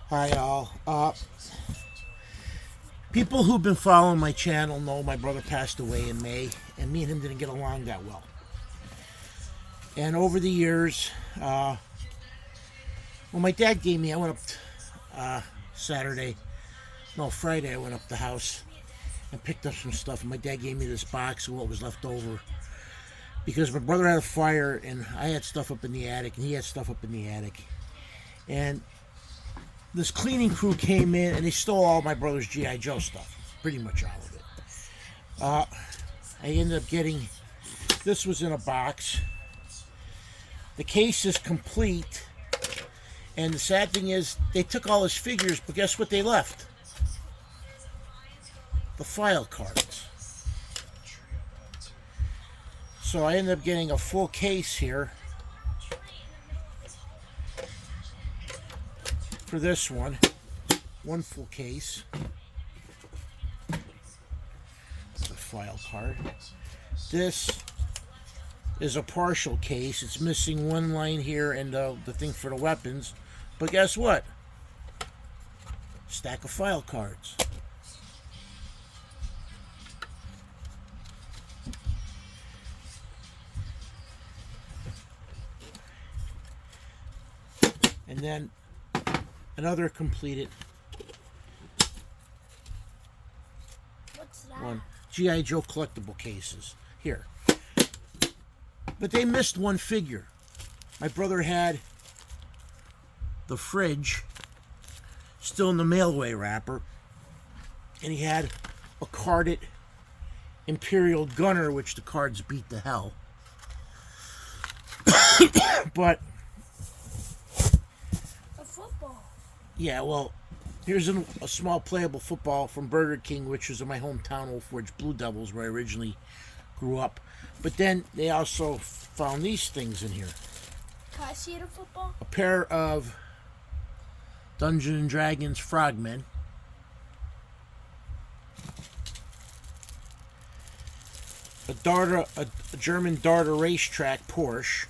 Hi all. People who've been following my channel know my brother passed away in May, and me and him didn't get along that well. And over the years, well, my dad gave me. I went up Saturday, no Friday. I went up the house and picked up some stuff. And my dad gave me this box of what was left over because my brother had a fire, and I had stuff up in the attic, and he had stuff up in the attic, and this cleaning crew came in and they stole all my brother's G.I. Joe stuff. Pretty much all of it. I ended up getting, this was in a box. The case is complete. And the sad thing is, they took all his figures, but guess what they left? The file cards. So I ended up getting a full case here. For this one full case, the file card. This is a partial case. It's missing one line here and the thing for the weapons, but guess what? Stack of file cards. And then another completed one. G.I. Joe collectible cases. Here. But they missed one figure. My brother had the fridge still in the mailway wrapper, and he had a carded Imperial Gunner, which the cards beat to hell. But yeah, well, here's a small playable football from Burger King, which was in my hometown, Old Forge Blue Devils, where I originally grew up. But then they also found these things in here. Can I see the football? A pair of Dungeons and Dragons frogmen. A German darter racetrack Porsche.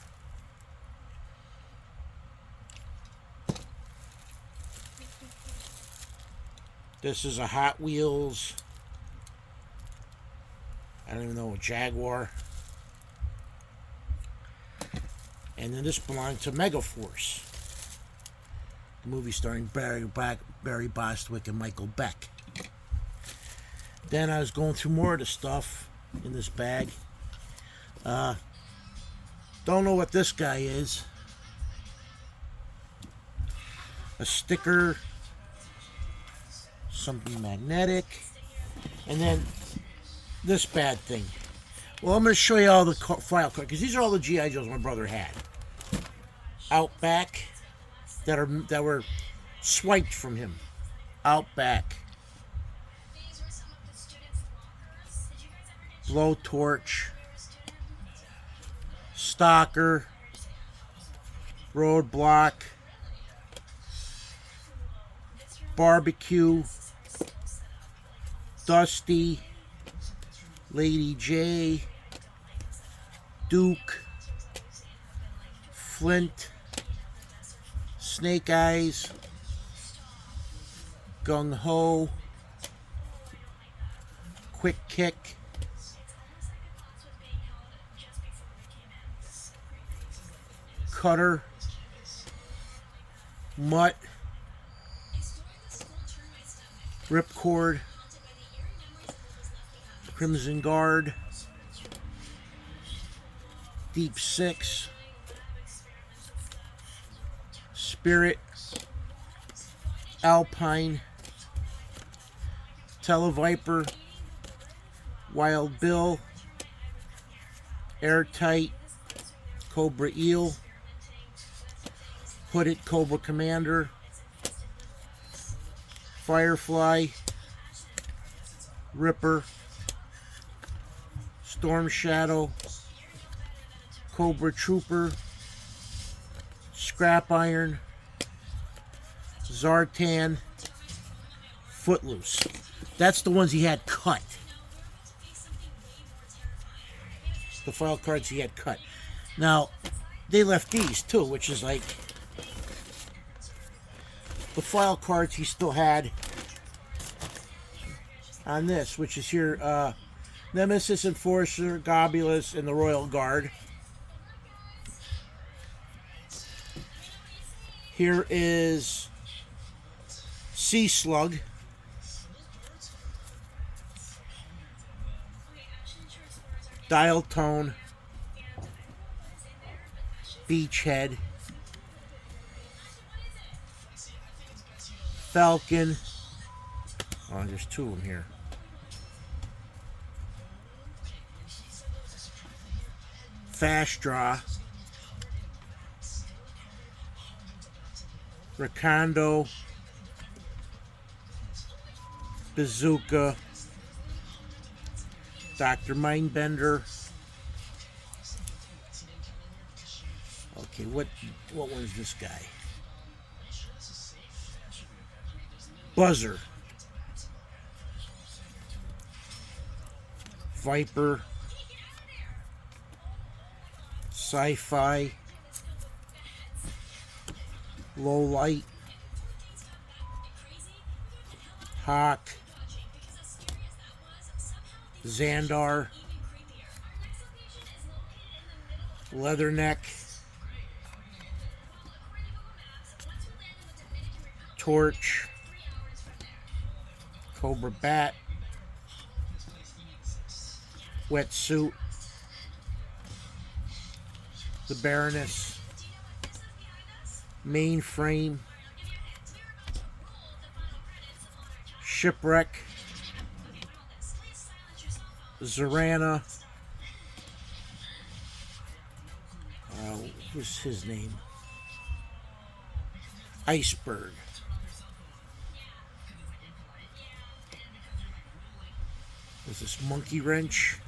This is a Hot Wheels, I don't even know, a Jaguar. And then this belonged to Megaforce, the movie starring Barry Bostwick and Michael Beck. Then I was going through more of the stuff in this bag. Don't know what this guy is. A sticker. Something magnetic, and then this bad thing. Well, I'm going to show you all the file cards, because these are all the G.I. Joes my brother had out back that were swiped from him. Out back. Blowtorch, Stalker, Roadblock, Barbecue, Dusty, Lady J, Duke, Flint, Snake Eyes, Gung Ho, Quick Kick, Cutter, Mutt, Ripcord, Crimson Guard, Deep Six, Spirit, Alpine, Televiper, Wild Bill, Airtight, Cobra Eel, Hooded Cobra Commander, Firefly, Ripper, Storm Shadow, Cobra Trooper, Scrap Iron, Zartan, Footloose. That's the ones he had cut. The file cards he had cut. Now, they left these too, which is like the file cards he still had on this, which is here, Nemesis, Enforcer, Gobulus, and the Royal Guard. Here is Sea Slug. Dial Tone. Beachhead. Falcon. Oh, there's two of them here. Fast Draw. Recondo. Bazooka. Dr. Mindbender. Okay, what was this guy? Buzzer. Viper. Sci-Fi. Low Light. Hawk. Xandar. Leatherneck. Torch. Cobra Bat. Wetsuit. The Baroness. Mainframe. Shipwreck. Zorana. What's his name? Iceberg. There's this Monkey Wrench.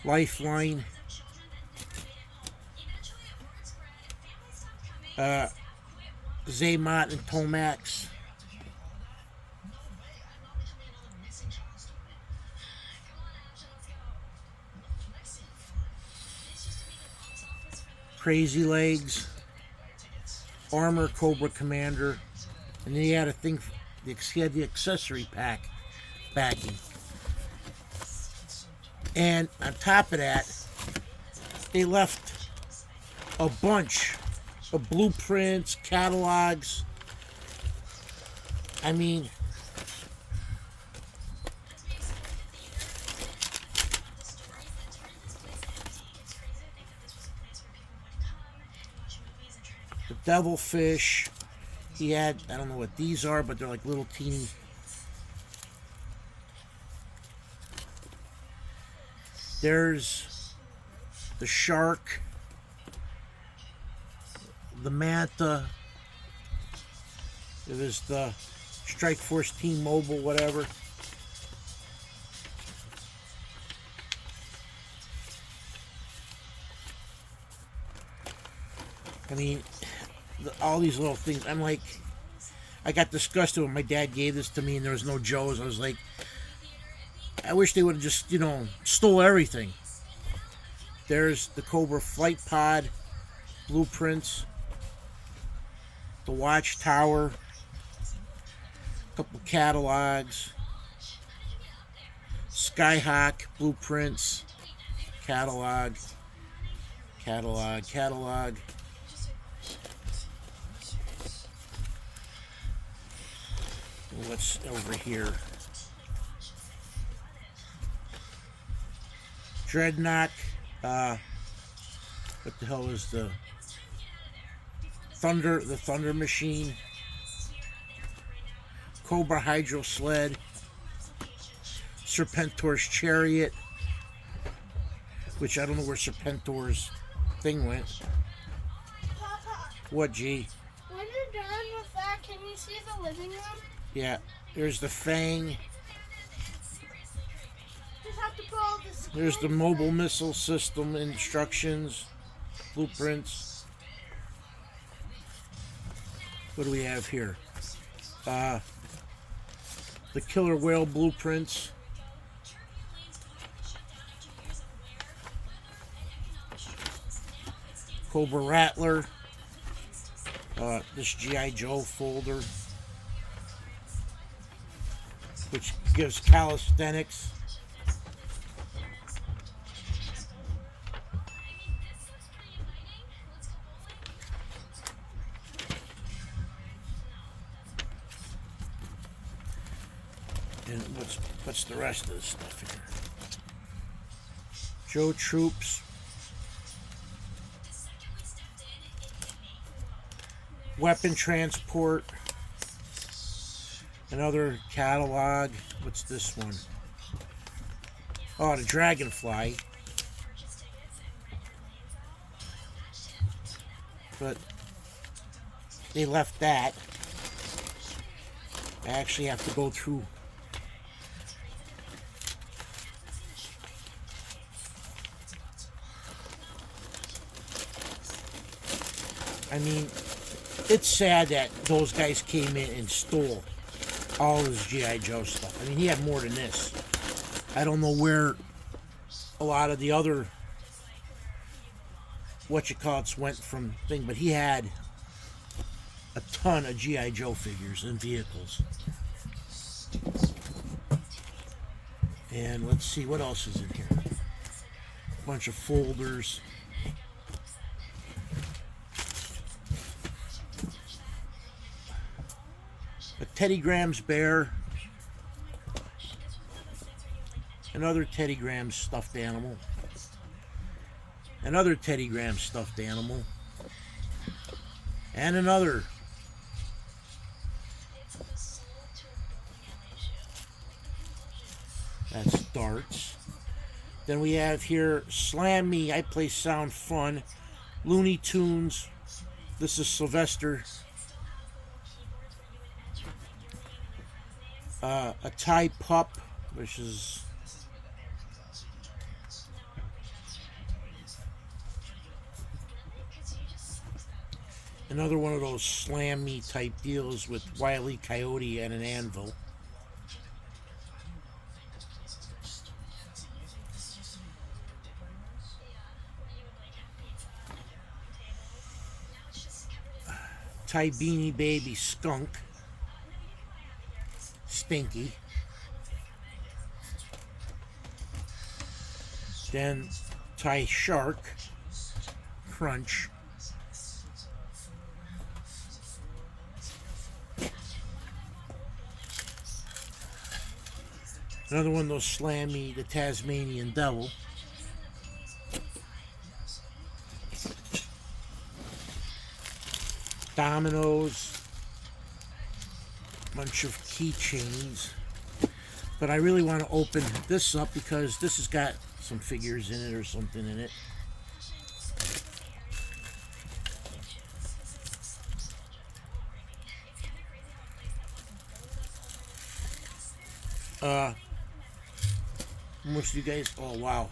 Lifeline. Zaymot and Tomax. Crazy Legs. Armor Cobra Commander. And then he had a thing, he had the accessory pack backing. And on top of that, they left a bunch of blueprints, catalogs. I mean, the Devilfish. He had, I don't know what these are, but they're like little teeny. There's the Shark, the Manta. There's the Strike Force Team Mobile, whatever. I mean, all these little things. I'm like, I got disgusted when my dad gave this to me and there was no Joe's. I was like, I wish they would have just, stole everything. There's the Cobra Flight Pod, blueprints, the Watchtower, a couple catalogs, Skyhawk, blueprints, catalog. What's over here? Dreadnought. What the hell is the Thunder? The Thunder Machine. Cobra Hydro Sled. Serpentor's Chariot. Which I don't know where Serpentor's thing went. Papa, What, G? when you're done with that, can you see the living room? Yeah. There's the Fang. Just have to put all this. There's the mobile missile system instructions, blueprints. What do we have here? The killer whale blueprints. Cobra Rattler. This G.I. Joe folder, which gives calisthenics. And what's the rest of the stuff here? Joe Troops. Weapon transport. Another catalog. What's this one? Oh, the Dragonfly. But they left that. I actually have to go through. I mean, it's sad that those guys came in and stole all his G.I. Joe stuff. I mean, he had more than this. I don't know where a lot of the other went from thing, but he had a ton of G.I. Joe figures and vehicles. And let's see what else is in here. A bunch of folders. A Teddy Grahams bear. Another Teddy Grahams stuffed animal. Another Teddy Grahams stuffed animal. And another. That's darts. Then we have here Slam Me, I Play Sound Fun. Looney Tunes. This is Sylvester. A Thai pup, which is another one of those Slam Me type deals with Wile E. Coyote and an anvil. Thai Beanie Baby Skunk. Stinky. Then Thai Shark. Crunch. Another one of those Slam Me, the Tasmanian Devil. Dominoes. Bunch of keychains. But I really want to open this up because this has got some figures in it or something in it. Most of you guys, oh wow,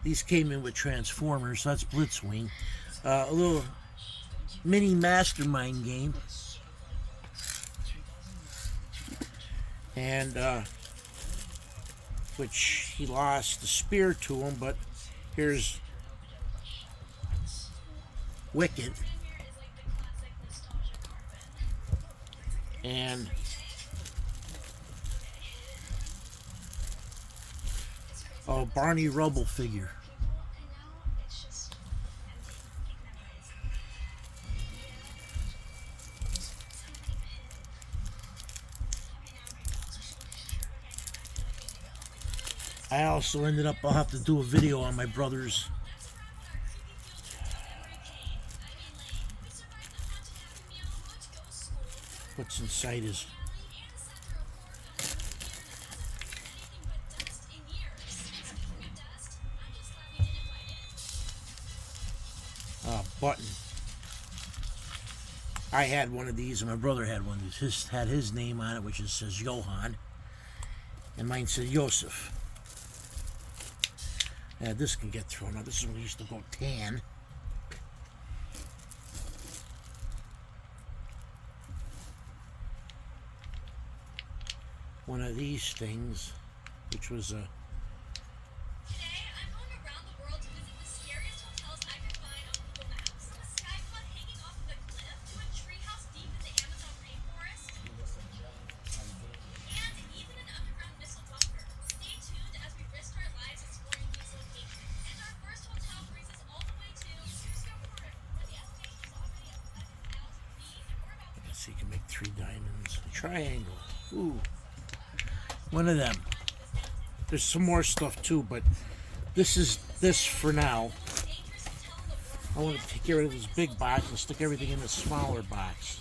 these came in with Transformers. So that's Blitzwing. A little mini Mastermind game, and which he lost the spear to him. But here's Wicket, and Barney Rubble figure. I also ended up, I'll have to do a video on my brother's what's inside his button. I had one of these and my brother had one of these. His had his name on it, which is, says Johan, and mine says Joseph. Now this can get thrown out. This is when we used to go tan. One of these things, which was a So you can make 3 diamonds. A triangle. Ooh. One of them. There's some more stuff too, but this is this for now. I want to get rid of this big box and stick everything in the smaller box.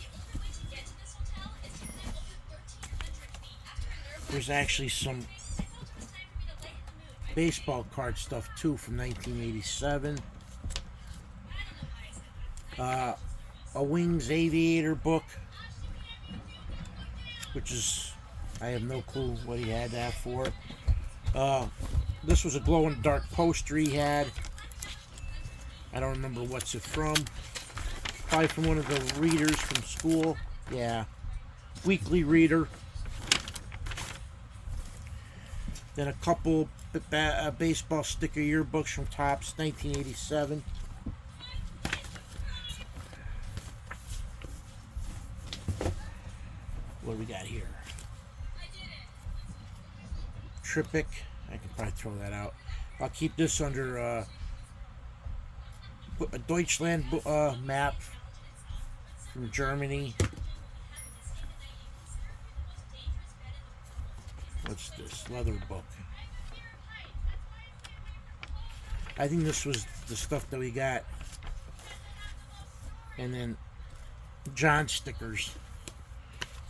There's actually some baseball card stuff too from 1987. A Wings Aviator book, which is, I have no clue what he had that for. This was a glow-in-the-dark poster he had. I don't remember what's it from. Probably from one of the readers from school. Yeah, weekly reader. Then a couple baseball sticker yearbooks from Topps, 1987. What do we got here? Triptych. I can probably throw that out. I'll keep this under a Deutschland map from Germany. What's this? Leather book. I think this was the stuff that we got. And then John stickers,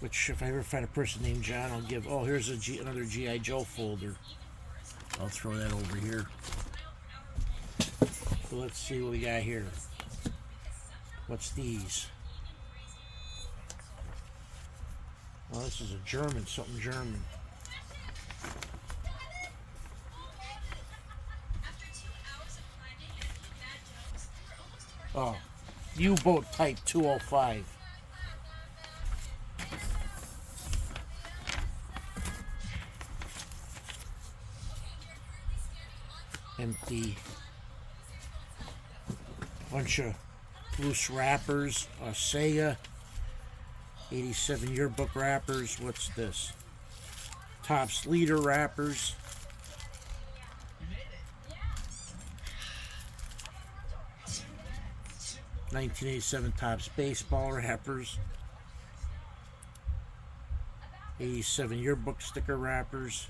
which if I ever find a person named John, I'll give. Oh, here's another G.I. Joe folder. I'll throw that over here. So let's see what we got here. What's these? Oh, this is a German, something German. Oh, U-boat type 205. Empty. Bunch of loose wrappers. Sega. 87 yearbook wrappers. What's this? Topps leader wrappers. '87 Topps baseball wrappers. 87 yearbook sticker wrappers.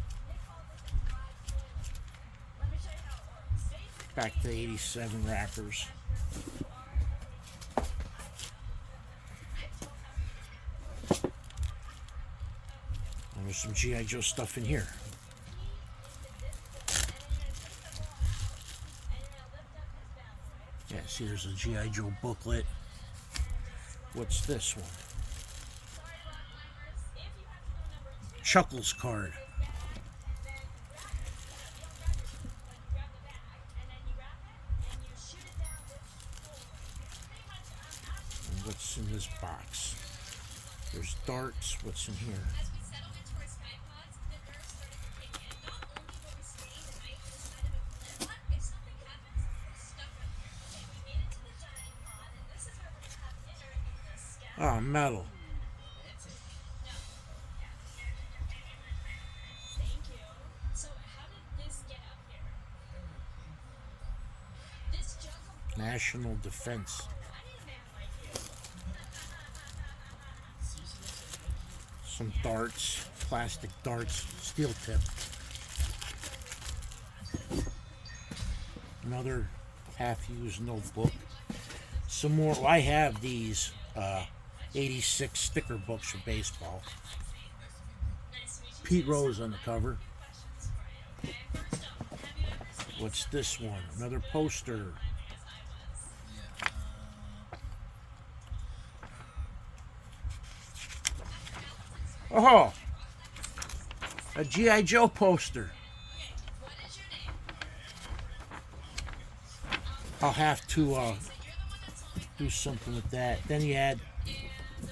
Back to 87 wrappers. And there's some G.I. Joe stuff in here. Yeah, see, there's a G.I. Joe booklet. What's this one? Chuckles card. And what's in this box? There's darts. What's in here? Oh, metal. National Defense. Some darts, plastic darts, steel tip. Another half-used notebook. Some more. Well, I have these 86 sticker books for baseball. Pete Rose on the cover. What's this one? Another poster. Oh, a G.I. Joe poster. I'll have to do something with that. Then you had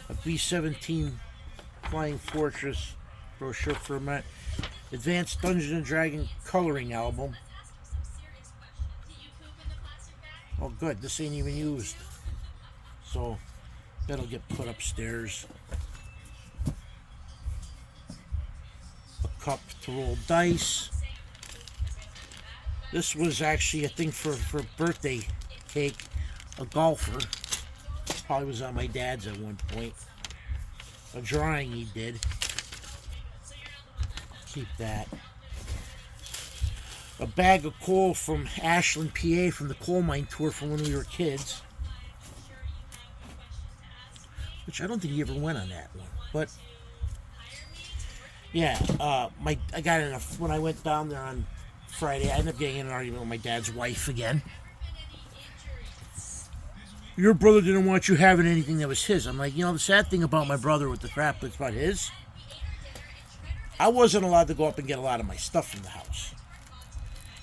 a B-17 Flying Fortress brochure for a Advanced Dungeons and Dragons coloring album. Oh, good. This ain't even used. So that'll get put upstairs. A cup to roll dice. This was actually a thing for birthday cake. A golfer. Probably was on my dad's at one point. a drawing he did. Keep that. A bag of coal from Ashland, PA, from the coal mine tour from when we were kids. Which I don't think he ever went on that one. But yeah, I got in when I went down there on Friday. I ended up getting in an argument with my dad's wife again. Your brother didn't want you having anything that was his. I'm like, the sad thing about my brother with the crap that's about his, I wasn't allowed to go up and get a lot of my stuff from the house.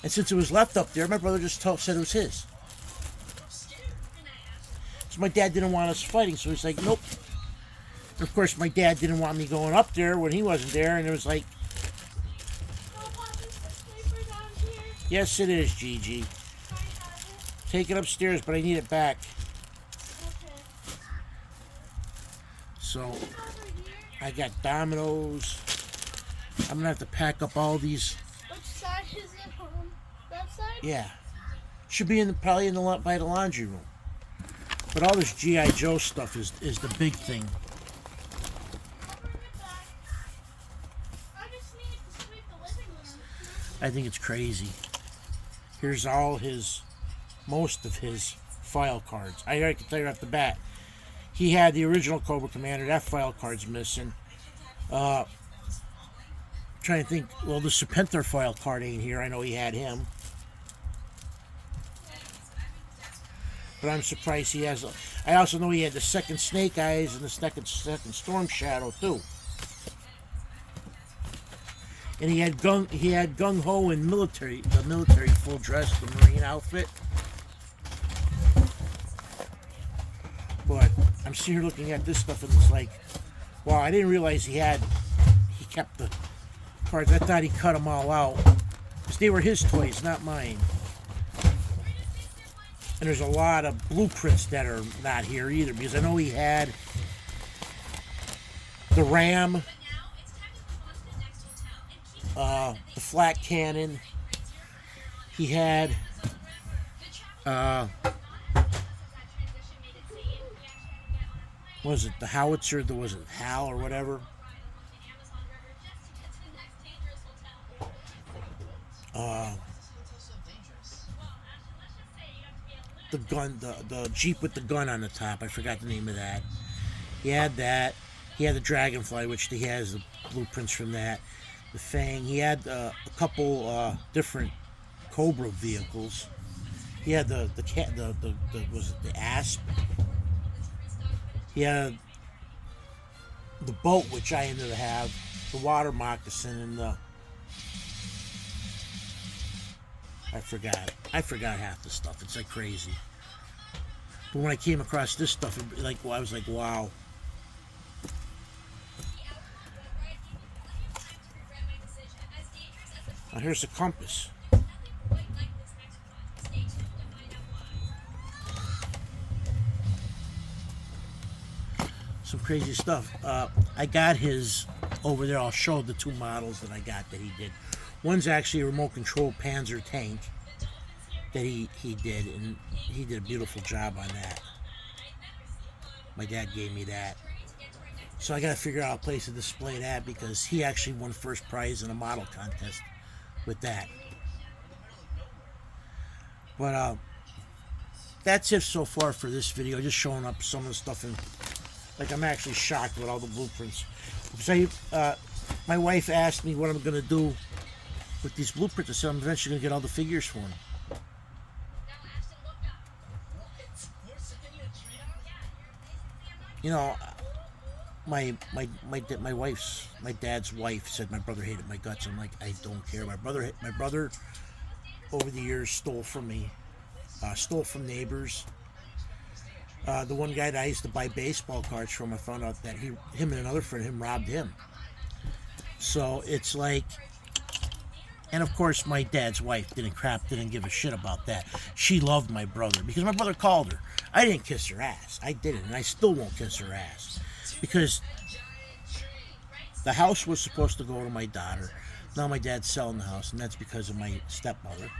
And since it was left up there, my brother just said it was his. So my dad didn't want us fighting, so he's like, nope. And of course, my dad didn't want me going up there when he wasn't there, and it was like, yes, it is, Gigi. Take it upstairs, but I need it back. So, I got dominoes. I'm gonna have to pack up all these. Which side is it on? That side? Yeah, should be probably by the laundry room. But all this G.I. Joe stuff is the big thing. I'll bring it back. I just need to sweep the living room. I think it's crazy. Here's most of his file cards. I can tell you off the bat. He had the original Cobra Commander. That file card's missing. Trying to think. Well, the Serpentor file card ain't here. I know he had him. But I'm surprised he has. I also know he had the second Snake Eyes and the second Storm Shadow too. And he had Gung Ho in the military full dress, the Marine outfit. But I'm sitting here looking at this stuff and it's like, wow, I didn't realize he kept the cards. I thought he cut them all out. Because they were his toys, not mine. And there's a lot of blueprints that are not here either, because I know he had the Ram, the flat cannon. He had was it the howitzer? Was it HAL or whatever? The gun, the Jeep with the gun on the top. I forgot the name of that. He had that. He had the Dragonfly, which he has the blueprints from that. The Fang. He had a couple different Cobra vehicles. He had the was it the Asp? He had the boat, which I ended up have, the water moccasin, and the I forgot half the stuff. It's like crazy. But when I came across this stuff, I was like, wow. Now here's the compass. Some crazy stuff. I got his over there. I'll show the two models that I got that he did. One's actually a remote control Panzer tank that he did, and he did a beautiful job on that. My dad gave me that. So I got to figure out a place to display that, because he actually won first prize in a model contest with that. But that's it so far for this video. Just showing up some of the stuff, and like I'm actually shocked with all the blueprints. So my wife asked me what I'm going to do with these blueprints. I said I'm eventually going to get all the figures for them. You know, my dad's wife said my brother hated my guts. I'm like, I don't care. My brother over the years stole from me, stole from neighbors. The one guy that I used to buy baseball cards from, I found out that him and another friend of him robbed him. So it's like, and of course my dad's wife didn't give a shit about that. She loved my brother because my brother called her. I didn't kiss her ass. I didn't, and I still won't kiss her ass, because the house was supposed to go to my daughter. Now my dad's selling the house, and that's because of my stepmother.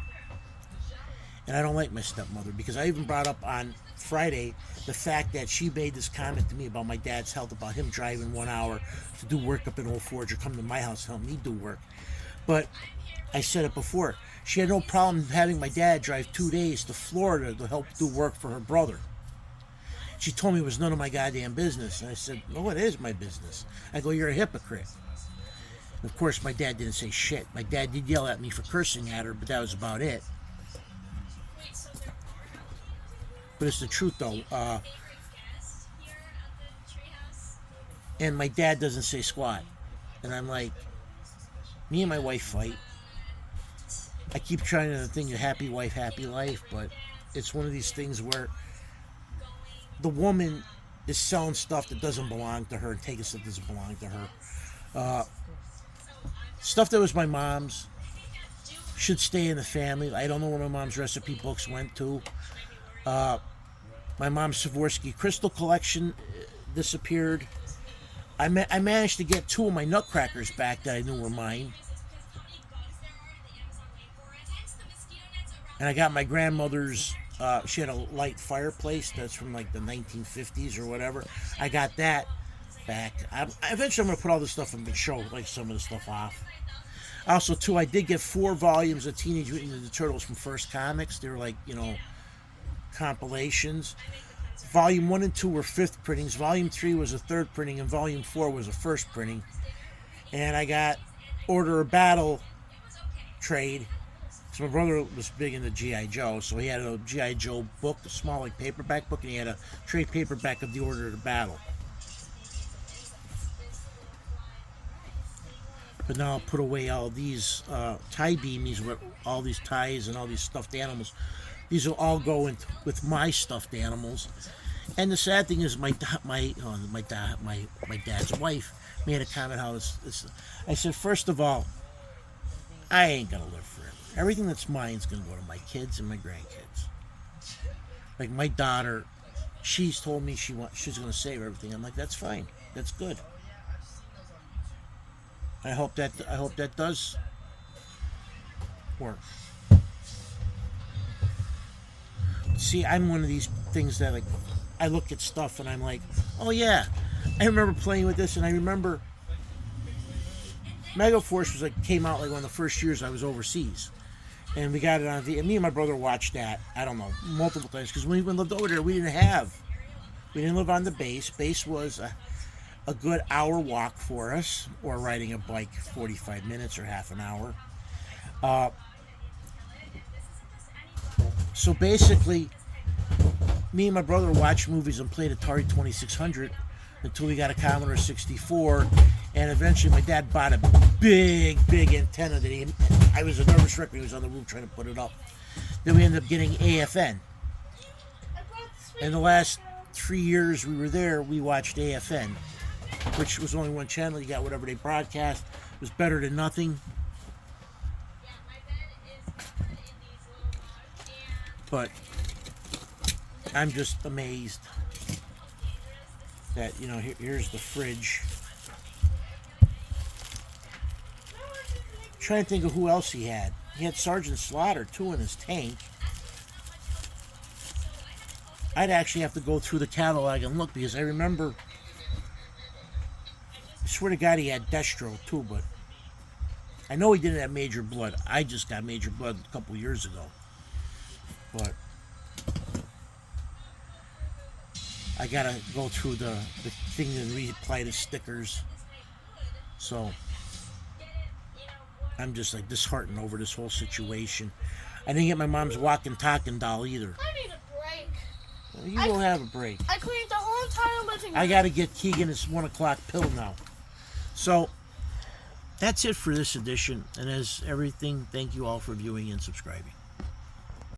And I don't like my stepmother, because I even brought up on Friday, the fact that she made this comment to me about my dad's health, about him driving 1 hour to do work up in Old Forge or come to my house to help me do work. But I said it before, she had no problem having my dad drive 2 days to Florida to help do work for her brother. She told me it was none of my goddamn business. And I said, no, it is my business. I go, you're a hypocrite. And of course, my dad didn't say shit. My dad did yell at me for cursing at her, but that was about it. But it's the truth, though. And my dad doesn't say squat. And I'm like, me and my wife fight. I keep trying to think of happy wife, happy life, but it's one of these things where the woman is selling stuff that doesn't belong to her and taking stuff that doesn't belong to her. Stuff that was my mom's should stay in the family. I don't know where my mom's recipe books went to. My mom's Swarovski crystal collection disappeared. I managed to get 2 of my nutcrackers back that I knew were mine. And I got my grandmother's, she had a light fireplace that's from like the 1950s or whatever. I got that back. Eventually I'm going to put all this stuff in and show like some of the stuff off. Also, too, I did get 4 volumes of Teenage Mutant Ninja Turtles from First Comics. They were like, compilations. Volume 1 and 2 were 5th printings. Volume 3 was a 3rd printing, and Volume 4 was a 1st printing. And I got Order of Battle trade. So my brother was big into G.I. Joe, so he had a G.I. Joe book, a small like paperback book, and he had a trade paperback of the Order of Battle. But now I'll put away all these tie beamies with all these ties and all these stuffed animals. These will all go in with my stuffed animals. And the sad thing is, my dad's wife made a comment how it's. I said, first of all, I ain't gonna live forever. Everything that's mine is gonna go to my kids and my grandkids. Like my daughter, she's told me she's gonna save everything. I'm like, that's fine, that's good. I hope that does work. See, I'm one of these things that like I look at stuff and I'm like, oh yeah, I remember playing with this, and I remember Megaforce was like came out like one of the first years I was overseas, and we got it on me and my brother watched that, I don't know, multiple times, because when we lived over there we didn't live on the base. Base was a good hour walk for us, or riding a bike 45 minutes or half an hour. So basically, me and my brother watched movies and played Atari 2600 until we got a Commodore 64, and eventually my dad bought a big antenna that I was a nervous wreck when he was on the roof trying to put it up. Then we ended up getting AFN. In the last 3 years we were there, we watched AFN, which was only one channel. You got whatever they broadcast. It was better than nothing. But I'm just amazed that, here's the fridge. Trying to think of who else he had. He had Sergeant Slaughter, too, in his tank. I'd actually have to go through the catalog and look, because I remember, I swear to God, he had Destro, too, but I know he didn't have Major Blood. I just got Major Blood a couple years ago. But I gotta go through the thing and reapply the stickers. So I'm just like disheartened over this whole situation. I didn't get my mom's walking talking doll either. I need a break. Well, you will have a break. I cleaned the whole entire living room. I gotta get Keegan his 1 o'clock pill now. So that's it for this edition. And as everything, thank you all for viewing and subscribing.